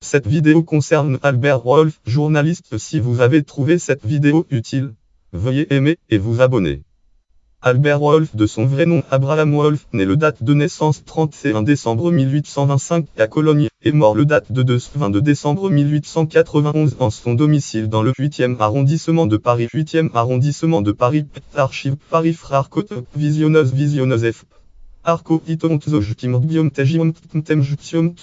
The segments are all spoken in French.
Cette vidéo concerne Albert Wolff, journaliste. Si vous avez trouvé cette vidéo utile, veuillez aimer et vous abonner. Albert Wolff, de son vrai nom Abraham Wolff, né le date de naissance 31 décembre 1825 à Cologne, et mort le date de 22 décembre 1891 en son domicile dans le 8e arrondissement de Paris. 8e arrondissement de Paris. Archive Paris Frères Côte. Visionneuse F. Arco itom tzojkim biom tegium tem jutium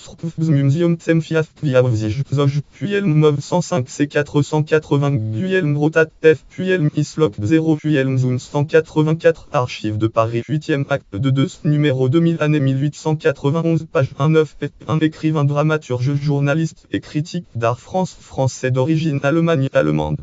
museum tem fiaf viavzij zoj puelm mov 105 c 480 puelm rotat f puelm islop 0 puelm zoom 184 archives de Paris 8e acte de 2 numéro 2000 année 1891 page 19 un écrivain dramaturge journaliste et critique d'art français d'origine allemande.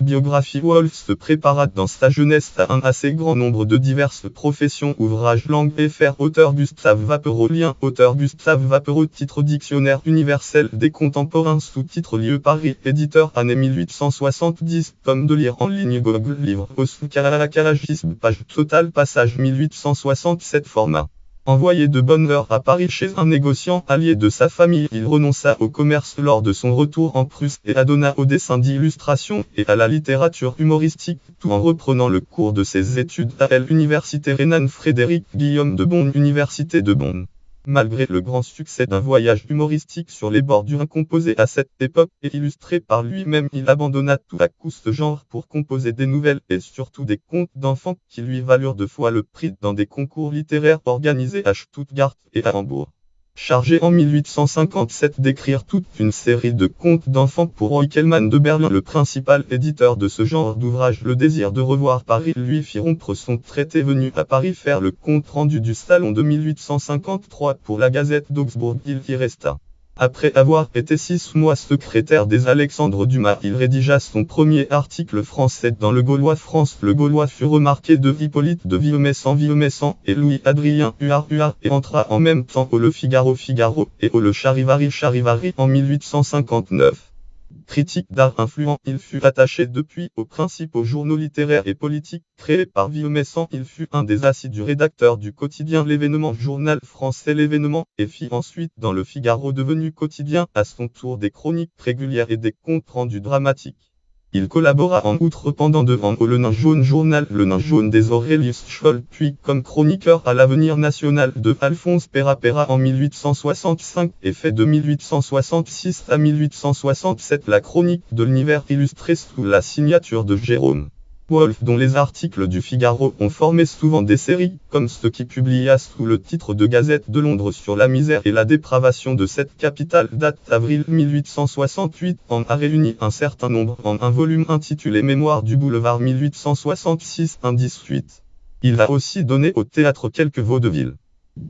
Biographie. Wolff se prépara dans sa jeunesse à un assez grand nombre de diverses professions. Ouvrages langue et faire. Auteur Gustave Vapereau. Lien. Auteur Gustave Vapereau. Titre Dictionnaire universel des contemporains. Sous-titre Lieu Paris. Éditeur année 1870. Tome de lire en ligne Google Livre. Oscaragisme. Page total. Passage 1867. Format. Envoyé de bonne heure à Paris chez un négociant allié de sa famille, il renonça au commerce lors de son retour en Prusse et adonna au dessin d'illustration et à la littérature humoristique, tout en reprenant le cours de ses études à l'université Renan Frédéric Guillaume de Bonn, Université de Bonn. Malgré le grand succès d'un voyage humoristique sur les bords du Rhin composé à cette époque et illustré par lui-même, il abandonna tout à coup ce genre pour composer des nouvelles et surtout des contes d'enfants qui lui valurent 2 fois le prix dans des concours littéraires organisés à Stuttgart et à Hambourg. Chargé en 1857 d'écrire toute une série de contes d'enfants pour Hoekelmann de Berlin, le principal éditeur de ce genre d'ouvrage, le désir de revoir Paris lui fit rompre son traité. Venu à Paris faire le compte rendu du salon de 1853 pour la Gazette d'Augsbourg, il y resta. Après avoir été 6 mois secrétaire des Alexandre Dumas, il rédigea son premier article français dans le Gaulois. France. Le Gaulois fut remarqué de Hippolyte de Villemessant et Louis-Adrien Huard et entra en même temps au Le Figaro et au Le Charivari en 1859. Critique d'art influent, il fut attaché depuis aux principaux journaux littéraires et politiques créés par Villemessant. Il fut un des assidus rédacteurs du quotidien L'Événement, journal français L'Événement, et fit ensuite dans Le Figaro, devenu quotidien, à son tour des chroniques régulières et des comptes rendus dramatiques. Il collabora en outre pendant 2 ans au Le Nain Jaune, journal Le Nain Jaune des Aurelius Scholl, puis comme chroniqueur à l'Avenir National de Alphonse Peyrat en 1865 et fait de 1866 à 1867 la chronique de l'univers illustrée sous la signature de Jérôme Wolff, dont les articles du Figaro ont formé souvent des séries, comme ce qui publia sous le titre de Gazette de Londres sur la misère et la dépravation de cette capitale, date avril 1868, en a réuni un certain nombre en un volume intitulé Mémoires du boulevard 1866, indice 8. Il a aussi donné au théâtre quelques vaudevilles.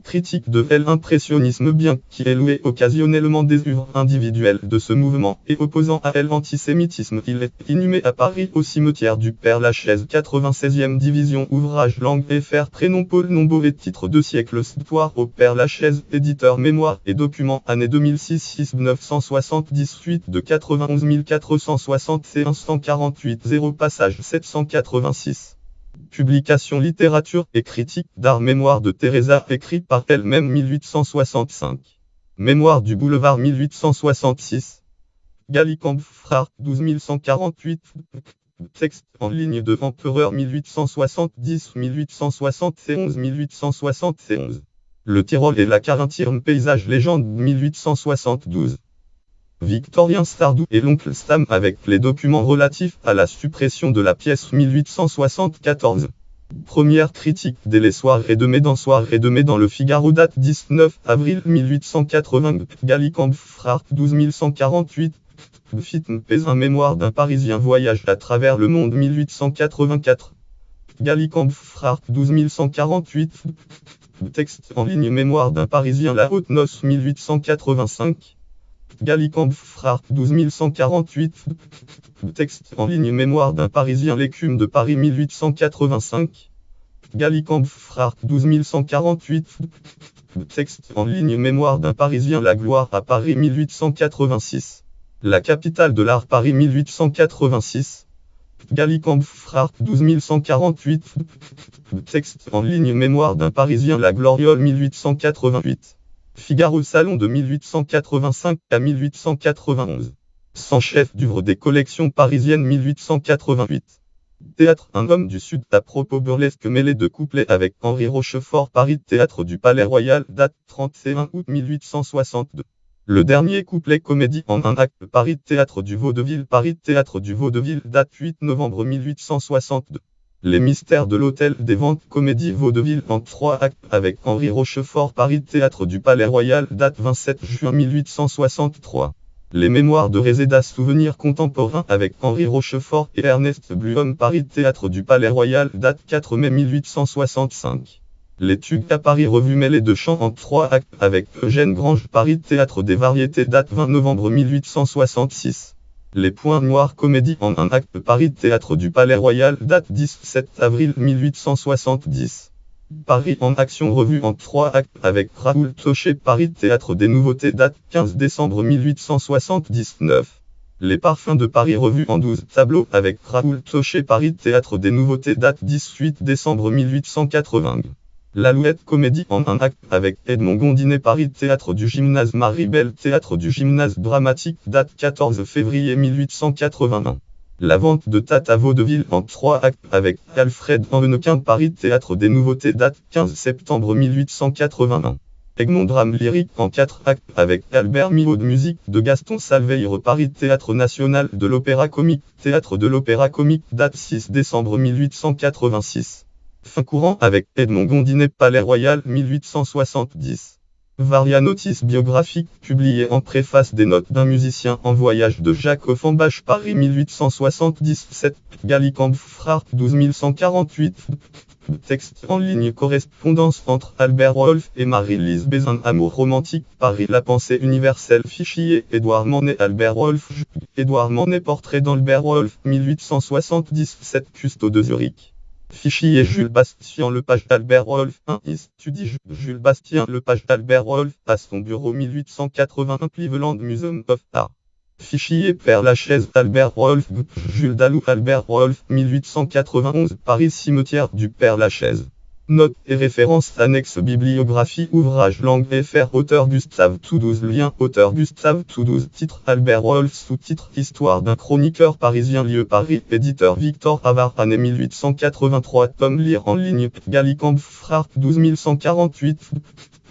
Critique de l'impressionnisme, bien qu'il ait loué occasionnellement des œuvres individuelles de ce mouvement et opposant à l'antisémitisme, il est inhumé à Paris au cimetière du Père-Lachaise, 96e division. Ouvrage langue et faire. Prénom Paul Nombaud et titre de siècle. Histoire au Père-Lachaise, éditeur Mémoires et Documents, année 2006, 6 978 de 91 461 148 0 passage 786. Publication littérature et critique d'art. Mémoire de Teresa, écrit par elle-même 1865. Mémoire du boulevard 1866. Gallicamp Frères 12148. Texte en ligne de Empereur 1870, 1871, 1871. Le Tyrol et la Carinthie, paysage légende 1872. Victorien Sardou et l'oncle Stam avec les documents relatifs à la suppression de la pièce 1874. Première critique dès les soirées de mai dans le Figaro, date 19 avril 1880. Gallicamp Frères 12148. Un mémoire d'un Parisien, voyage à travers le monde 1884. Gallicamp Frères 12148. Texte en ligne Mémoire d'un Parisien, la Haute Noce 1885. Gallicamp Frères 12148. Texte en ligne Mémoire d'un Parisien, l'Écume de Paris 1885. Gallicamp Frères 12148. Texte en ligne Mémoire d'un Parisien, la Gloire à Paris 1886. La capitale de l'art, Paris 1886. Gallicamp Frères 12148. Texte en ligne Mémoire d'un Parisien, la Gloriole 1888. Figaro Salon de 1885 à 1891. Sans chef d'œuvre des collections parisiennes 1888. Théâtre Un homme du Sud à propos burlesque mêlé de couplets avec Henri Rochefort Paris Théâtre du Palais Royal date 31 août 1862. Le dernier couplet comédie en un acte Paris Théâtre du Vaudeville Paris Théâtre du Vaudeville date 8 novembre 1862. Les mystères de l'Hôtel des Ventes comédie Vaudeville en 3 actes avec Henri Rochefort Paris Théâtre du Palais Royal date 27 juin 1863. Les mémoires de Réséda souvenirs contemporains avec Henri Rochefort et Ernest Bluhomme Paris Théâtre du Palais Royal date 4 mai 1865. L'étude à Paris revue mêlée de chants en 3 actes avec Eugène Grange Paris Théâtre des Variétés date 20 novembre 1866. Les Points Noirs comédie en un acte Paris Théâtre du Palais Royal date 17 avril 1870. Paris en action revue en 3 actes avec Raoul Tochet Paris Théâtre des Nouveautés date 15 décembre 1879. Les Parfums de Paris revue en 12 tableaux avec Raoul Tochet Paris Théâtre des Nouveautés date 18 décembre 1880. L'Alouette comédie en un acte avec Edmond Gondinet Paris Théâtre du Gymnase Marie-Belle Théâtre du Gymnase Dramatique date 14 février 1881. La vente de Tata Vaudeville en 3 actes avec Alfred Hennequin Paris Théâtre des Nouveautés date 15 septembre 1881. Egmont Drame lyrique en 4 actes avec Albert Mihaud de musique de Gaston Salveire Paris Théâtre National de l'Opéra Comique Théâtre de l'Opéra Comique date 6 décembre 1886. Fin courant avec Edmond Gondinet Palais Royal 1870. Varia notice biographique publiée en préface des notes d'un musicien en voyage de Jacques Offenbach Paris 1877. Gallicamp Frart 12148. Texte en ligne correspondance entre Albert Wolff et Marie-Lise Bézin Amour romantique Paris La pensée universelle Fichier Édouard Manet Albert Wolff Édouard Manet Portrait d'Albert Wolff 1877 Custo de Zurich. Fichier Jules Bastien Lepage Albert Wolff 1 Istudie Jules Bastien Lepage Albert Wolff à son bureau 1881 Cleveland Museum of Art. Fichier Père Lachaise Albert Wolff Jules Dalou Albert Wolff 1891 Paris Cimetière du Père Lachaise. Notes et références annexes bibliographie ouvrage langue FR auteur Gustave Toudouse lien auteur Gustave Toudouse titre Albert Wolff sous-titre Histoire d'un chroniqueur parisien lieu Paris éditeur Victor Havard année 1883 tome lire en ligne Gallicamp Frart 12148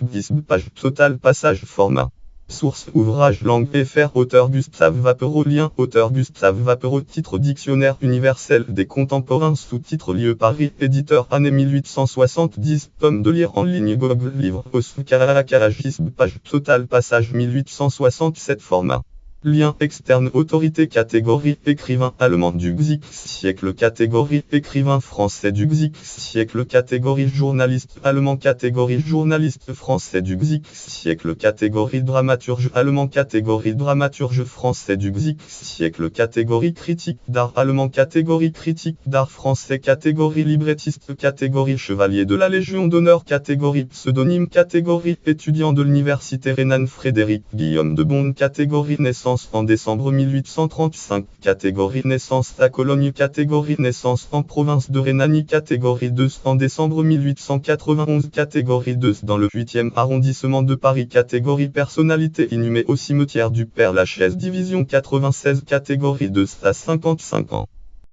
10 page total passage format. Source ouvrage langue FR auteur Gustave Vapereau lien auteur Gustave Vapereau titre dictionnaire universel des contemporains sous-titre lieu Paris éditeur année 1870 tome de lire en ligne Google livre Oscaragisme page total passage 1867 format. Lien externe autorité catégorie écrivain allemand du XIX siècle catégorie écrivain français du XIX siècle catégorie journaliste allemand catégorie journaliste français du XIX siècle catégorie dramaturge allemand catégorie dramaturge français du XIX siècle catégorie critique d'art allemand catégorie critique d'art français catégorie librettiste catégorie chevalier de la Légion d'honneur catégorie pseudonyme catégorie étudiant de l'université Renan Frédéric Guillaume de Bonn catégorie naissance en décembre 1835, catégorie naissance à Cologne, catégorie naissance en province de Rhénanie, catégorie 2 en décembre 1891, catégorie 2 dans le 8e arrondissement de Paris, catégorie personnalité inhumée au cimetière du Père Lachaise, division 96, catégorie 2 à 55 ans.